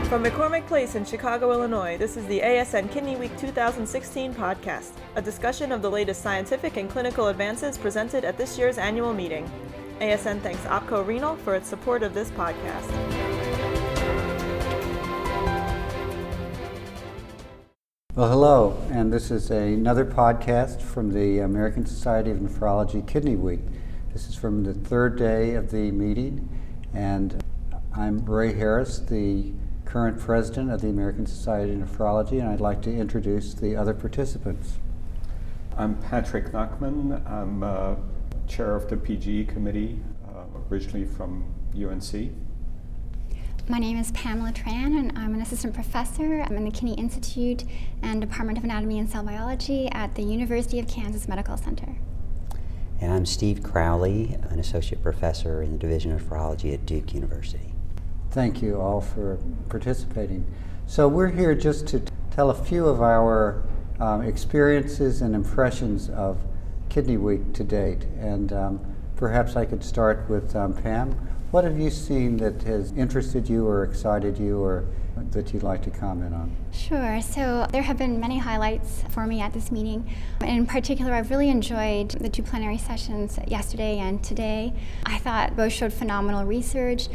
From McCormick Place in Chicago, Illinois, this is the ASN Kidney Week 2016 podcast, a discussion of the latest scientific and clinical advances presented at this year's annual meeting. ASN thanks OPKO Renal for its support of this podcast. Well, hello, and this is another podcast from the American Society of Nephrology Kidney Week. This is from the third day of the meeting, and I'm Ray Harris, the current president of the American Society of Nephrology, and I'd like to introduce the other participants. I'm Patrick Nachman. I'm chair of the PGE committee, originally from UNC. My name is Pamela Tran, and I'm an assistant professor. I'm in the Kidney Institute and Department of Anatomy and Cell Biology at the University of Kansas Medical Center. And I'm Steve Crowley, an associate professor in the Division of Nephrology at Duke University. Thank you all for participating. So we're here just to tell a few of our experiences and impressions of Kidney Week to date. And perhaps I could start with Pam. What have you seen that has interested you or excited you or that you'd like to comment on? Sure. So there have been many highlights for me at this meeting. In particular, I've really enjoyed the two plenary sessions yesterday and today. I thought both showed phenomenal research.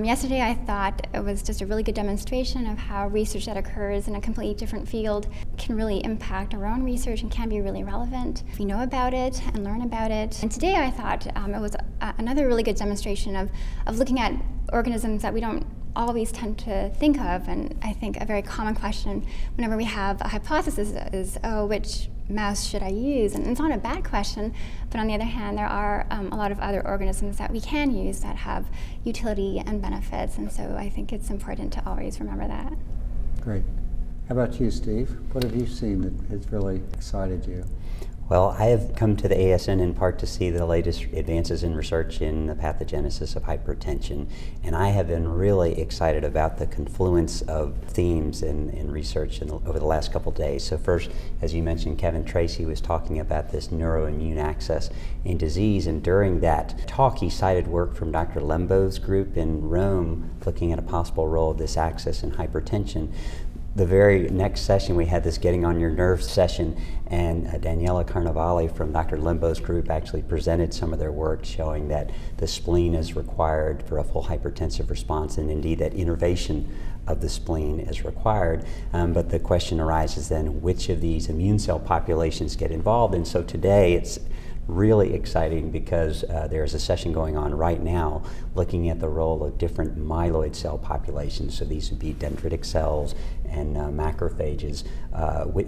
Yesterday, I thought it was just a really good demonstration of how research that occurs in a completely different field can really impact our own research and can be really relevant if we know about it and learn about it. And today, I thought it was another really good demonstration of looking at organisms that we don't always tend to think of, and I think a very common question whenever we have a hypothesis is, oh, which mouse should I use? And it's not a bad question, but on the other hand, there are a lot of other organisms that we can use that have utility and benefits, and so I think it's important to always remember that. Great. How about you, Steve? What have you seen that has really excited you? Well, I have come to the ASN in part to see the latest advances in research in the pathogenesis of hypertension, and I have been really excited about the confluence of themes in research over the last couple of days. So first, as you mentioned, Kevin Tracy was talking about this neuroimmune axis in disease, and during that talk he cited work from Dr. Lembo's group in Rome looking at a possible role of this axis in hypertension. The very next session, we had this Getting on Your Nerves session, and Daniela Carnevale from Dr. Lembo's group actually presented some of their work showing that the spleen is required for a full hypertensive response, and indeed that innervation of the spleen is required. But the question arises then, which of these immune cell populations get involved? And so today it's really exciting because there's a session going on right now looking at the role of different myeloid cell populations. So these would be dendritic cells and macrophages.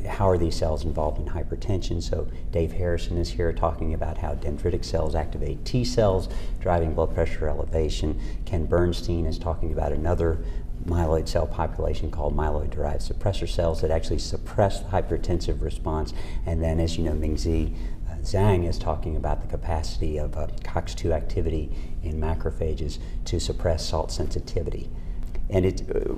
How are these cells involved in hypertension? So Dave Harrison is here talking about how dendritic cells activate T cells, driving blood pressure elevation. Ken Bernstein is talking about another myeloid cell population called myeloid-derived suppressor cells that actually suppress the hypertensive response. And then, as you know, Mingzi Zhang is talking about the capacity of COX-2 activity in macrophages to suppress salt sensitivity. And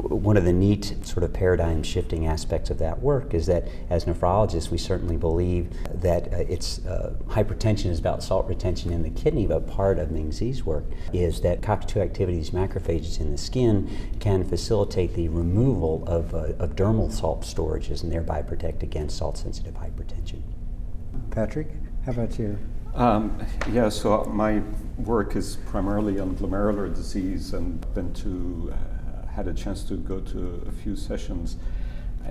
one of the neat sort of paradigm shifting aspects of that work is that as nephrologists we certainly believe that hypertension is about salt retention in the kidney, but part of Mingzi's work is that COX-2 activities macrophages in the skin can facilitate the removal of dermal salt storages and thereby protect against salt sensitive hypertension. Patrick, how about you? Yeah, so my work is primarily on glomerular disease, and had a chance to go to a few sessions.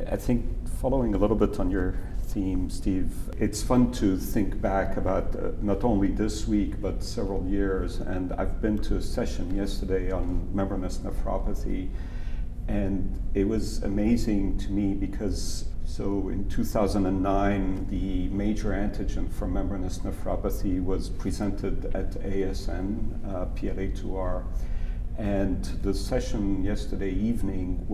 I think following a little bit on your theme, Steve, it's fun to think back about not only this week but several years, and I've been to a session yesterday on membranous nephropathy, and it was amazing to me because so in 2009, the major antigen for membranous nephropathy was presented at ASN, PLA2R, and the session yesterday evening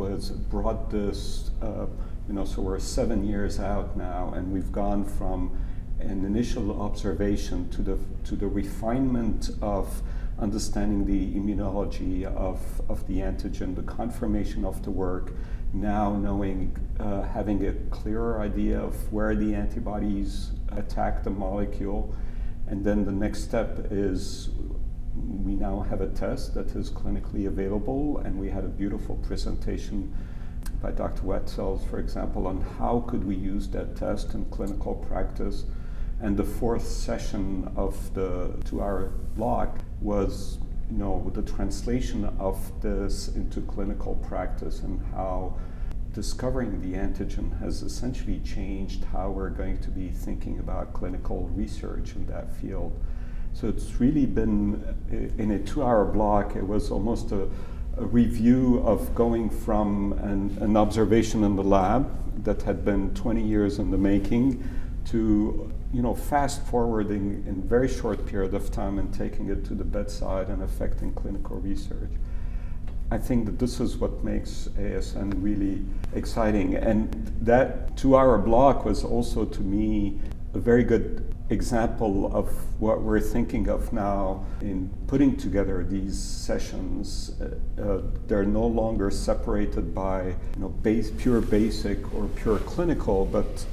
brought this, so we're 7 years out now, and we've gone from an initial observation to the refinement of understanding the immunology of the antigen, the confirmation of the work, now knowing, having a clearer idea of where the antibodies attack the molecule, and then the next step is we now have a test that is clinically available, and we had a beautiful presentation by Dr. Wetzels, for example, on how could we use that test in clinical practice. And the fourth session of the 2-hour block was, the translation of this into clinical practice and how discovering the antigen has essentially changed how we're going to be thinking about clinical research in that field. So it's really been, in a 2-hour block, it was almost a review of going from an observation in the lab that had been 20 years in the making to fast forwarding in a very short period of time and taking it to the bedside and affecting clinical research. I think that this is what makes ASN really exciting. And that 2-hour block was also, to me, a very good example of what we're thinking of now in putting together these sessions. They're no longer separated by pure basic or pure clinical, but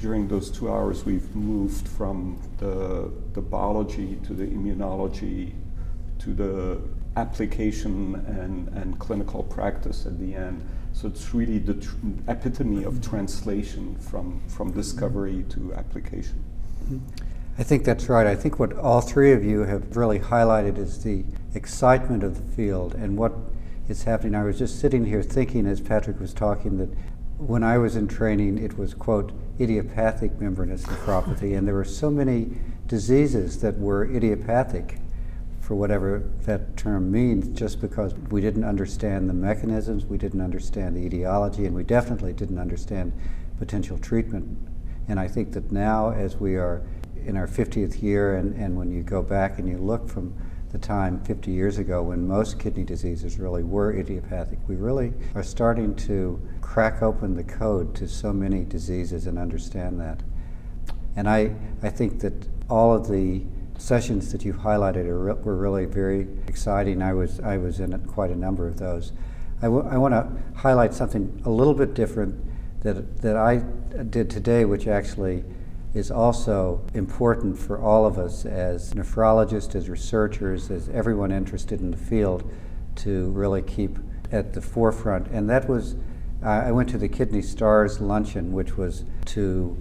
during those 2 hours we've moved from the biology to the immunology to the application and clinical practice at the end. So it's really the epitome of translation from discovery to application. I think that's right. I think what all three of you have really highlighted is the excitement of the field and what is happening. I was just sitting here thinking as Patrick was talking that when I was in training it was, quote, idiopathic membranous nephropathy, and there were so many diseases that were idiopathic, for whatever that term means, just because we didn't understand the mechanisms, we didn't understand the etiology, and we definitely didn't understand potential treatment. And I think that now, as we are in our 50th year, and when you go back and you look from the time 50 years ago when most kidney diseases really were idiopathic, we really are starting to crack open the code to so many diseases and understand that. And I think that all of the sessions that you've highlighted were really very exciting. I was in quite a number of those. I want to highlight something a little bit different that I did today, which actually is also important for all of us as nephrologists, as researchers, as everyone interested in the field, to really keep at the forefront. And that was, I went to the Kidney Stars Luncheon, which was to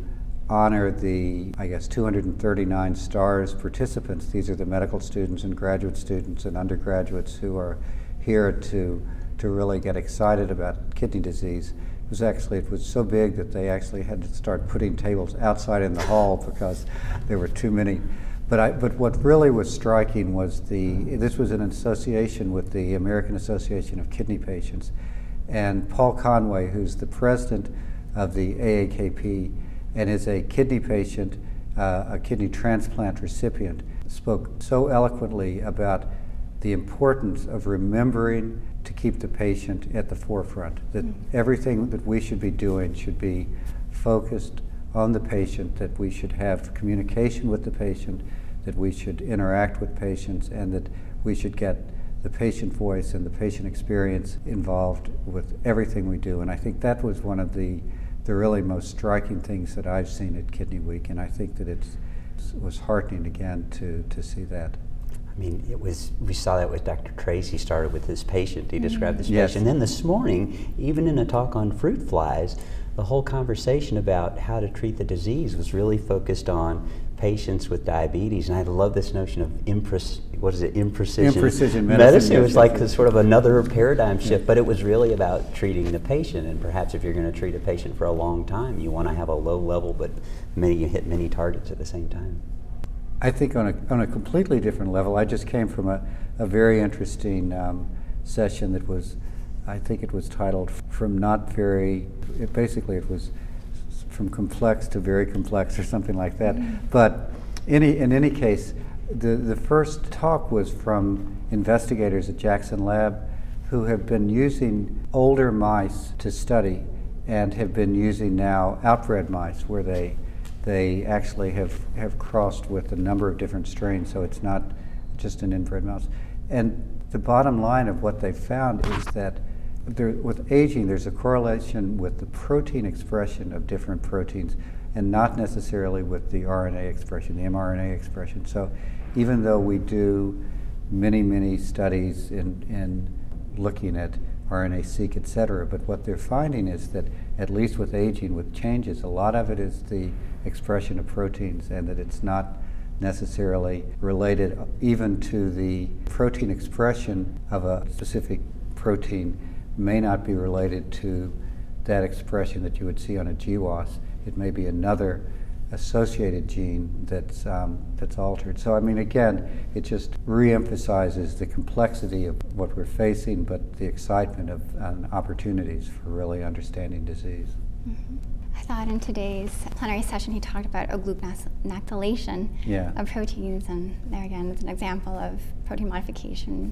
honor the, 239 STARS participants. These are the medical students and graduate students and undergraduates who are here to really get excited about kidney disease. It was so big that they actually had to start putting tables outside in the hall because there were too many. But what really was striking was this was an association with the American Association of Kidney Patients, and Paul Conway, who's the president of the AAKP and is a kidney patient, a kidney transplant recipient, spoke so eloquently about the importance of remembering to keep the patient at the forefront, that everything that we should be doing should be focused on the patient, that we should have communication with the patient, that we should interact with patients, and that we should get the patient voice and the patient experience involved with everything we do. And I think that was one of the really most striking things that I've seen at Kidney Week, and I think that it was heartening again to see that. I mean, we saw that with Dr. Tracy. He started with his patient. He described this Yes. patient. And then this morning, even in a talk on fruit flies, the whole conversation about how to treat the disease was really focused on patients with diabetes. And I love this notion of imprecision medicine. It was like sort of another paradigm shift, but it was really about treating the patient. And perhaps if you're going to treat a patient for a long time, you want to have a low level, but you hit many targets at the same time. I think on a completely different level. I just came from a very interesting session that was, I think it was titled From Not Very, basically it was from complex to very complex or something like that. But in any case, the first talk was from investigators at Jackson Lab who have been using older mice to study and have been using now outbred mice where they actually have crossed with a number of different strains, so it's not just an inbred mouse. And the bottom line of what they found is that with aging, there's a correlation with the protein expression of different proteins and not necessarily with the RNA expression, the mRNA expression. So even though we do many studies in looking at RNA-seq, et cetera, but what they're finding is that, at least with aging, with changes, a lot of it is the expression of proteins, and that it's not necessarily related even to the protein expression of a specific protein may not be related to that expression that you would see on a GWAS. It may be another associated gene that's altered. So I mean, again, it just re-emphasizes the complexity of what we're facing, but the excitement of opportunities for really understanding disease. Mm-hmm. I thought in today's plenary session he talked about gluconylation of proteins, and there again is an example of protein modification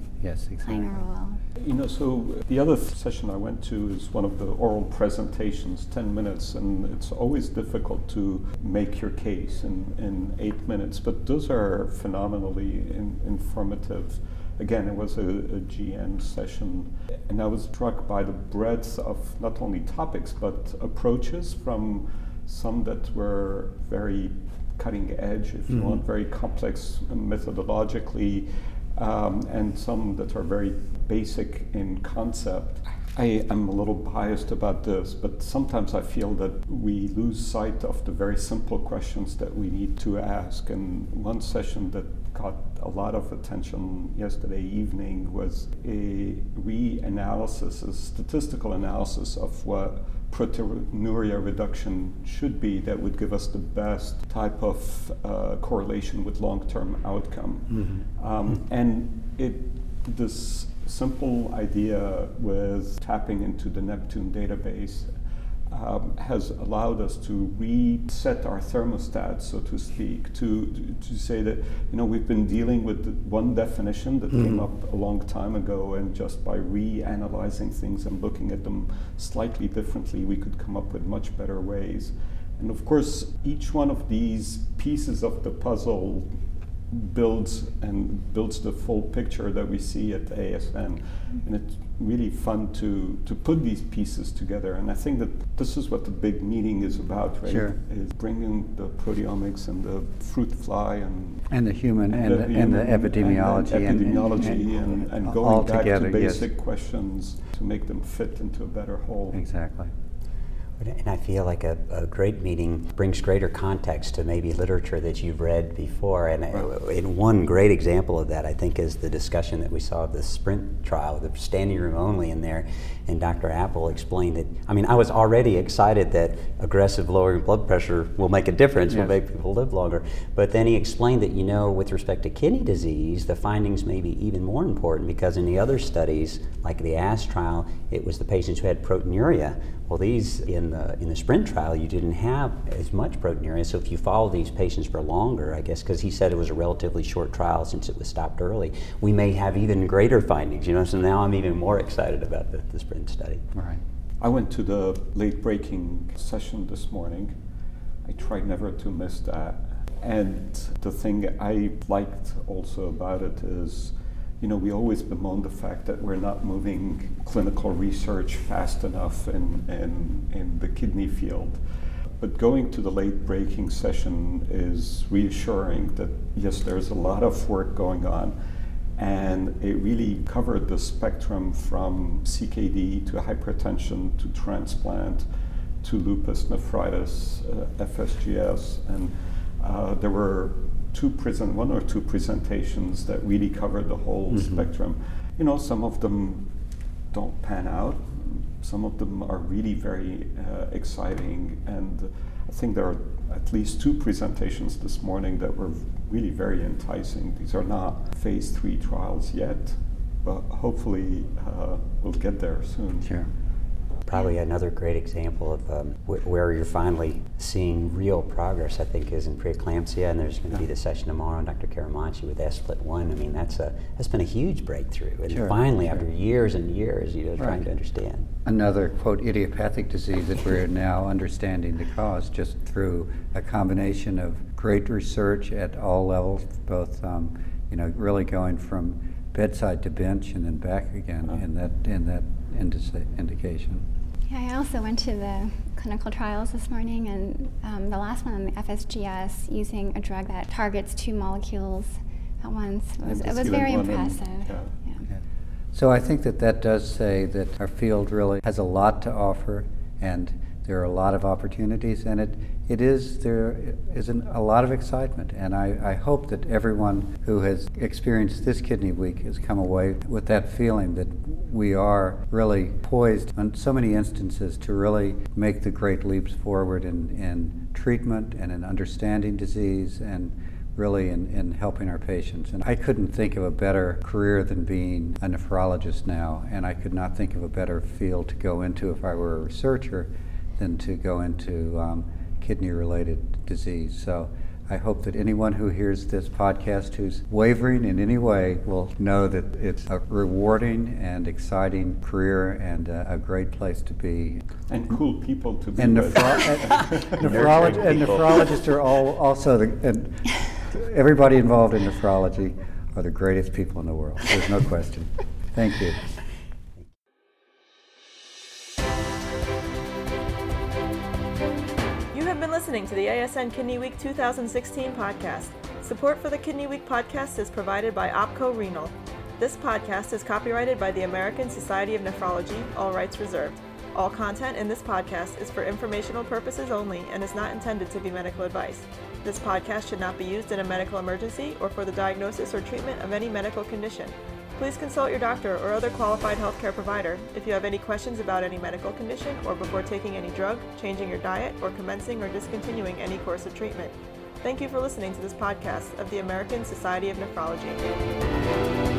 playing a role. You know, so the other session I went to is one of the oral presentations, 10 minutes, and it's always difficult to make your case in 8 minutes, but those are phenomenally informative. Again, it was a GN session, and I was struck by the breadth of not only topics, but approaches, from some that were very cutting edge, if you want, very complex methodologically, and some that are very basic in concept. I am a little biased about this, but sometimes I feel that we lose sight of the very simple questions that we need to ask. And one session that got a lot of attention yesterday evening was a reanalysis, a statistical analysis of what proteinuria reduction should be that would give us the best type of correlation with long-term outcome. And this simple idea with tapping into the Neptune database has allowed us to reset our thermostat, so to speak, to say that, you know, we've been dealing with one definition that came up a long time ago, and just by reanalyzing things and looking at them slightly differently, we could come up with much better ways. And of course, each one of these pieces of the puzzle builds the full picture that we see at ASN, and it's really fun to put these pieces together. And I think that this is what the big meeting is about, right? Sure. Is bringing the proteomics and the fruit fly and the human and the epidemiology and going back to basic questions to make them fit into a better whole. Exactly. And I feel like a great meeting brings greater context to maybe literature that you've read before. And one great example of that, I think, is the discussion that we saw of the SPRINT trial, the standing room only in there. And Dr. Apple explained it. I mean, I was already excited that aggressive lowering blood pressure will make a difference, will make people live longer. But then he explained that, you know, with respect to kidney disease, the findings may be even more important, because in the other studies, like the ASN trial, it was the patients who had proteinuria. Well, these in the SPRINT trial, you didn't have as much proteinuria. So if you follow these patients for longer, I guess, because he said it was a relatively short trial since it was stopped early, we may have even greater findings. You know, so now I'm even more excited about the SPRINT study. Right. I went to the late-breaking session this morning. I tried never to miss that. And the thing I liked also about it is, you know, we always bemoan the fact that we're not moving clinical research fast enough in the kidney field. But going to the late-breaking session is reassuring that, yes, there's a lot of work going on, and it really covered the spectrum from CKD to hypertension to transplant to lupus nephritis, FSGS, and there were one or two presentations that really covered the whole spectrum. You know, some of them don't pan out. Some of them are really very exciting, and I think there are at least two presentations this morning that were really very enticing. These are not phase 3 trials yet, but hopefully we'll get there soon. Sure. Probably another great example of where you're finally seeing real progress, I think, is in preeclampsia, and there's going to be the session tomorrow on Dr. Karamanchi with SFLT1. I mean, that's been a huge breakthrough, and finally, after years and years, you know, trying to understand. Another, quote, idiopathic disease that we're now understanding the cause just through a combination of great research at all levels, both, you know, really going from bedside to bench and then back again in that indication. Yeah, I also went to the clinical trials this morning, and the last one on the FSGS, using a drug that targets 2 molecules at once. It was very impressive. So I think that does say that our field really has a lot to offer, and there are a lot of opportunities, and there is a lot of excitement. And I hope that everyone who has experienced this Kidney Week has come away with that feeling that we are really poised on so many instances to really make the great leaps forward in treatment and in understanding disease and really in helping our patients. And I couldn't think of a better career than being a nephrologist now, and I could not think of a better field to go into if I were a researcher than to go into kidney-related disease. So I hope that anyone who hears this podcast who's wavering in any way will know that it's a rewarding and exciting career and a great place to be. And cool people to be and with. Nephrologists are everybody involved in nephrology are the greatest people in the world. There's no question. Thank you. You have been listening to the ASN Kidney Week 2016 podcast. Support for the Kidney Week podcast is provided by OPKO Renal. This podcast is copyrighted by the American Society of Nephrology, all rights reserved. All content in this podcast is for informational purposes only and is not intended to be medical advice. This podcast should not be used in a medical emergency or for the diagnosis or treatment of any medical condition. Please consult your doctor or other qualified healthcare provider if you have any questions about any medical condition or before taking any drug, changing your diet, or commencing or discontinuing any course of treatment. Thank you for listening to this podcast of the American Society of Nephrology.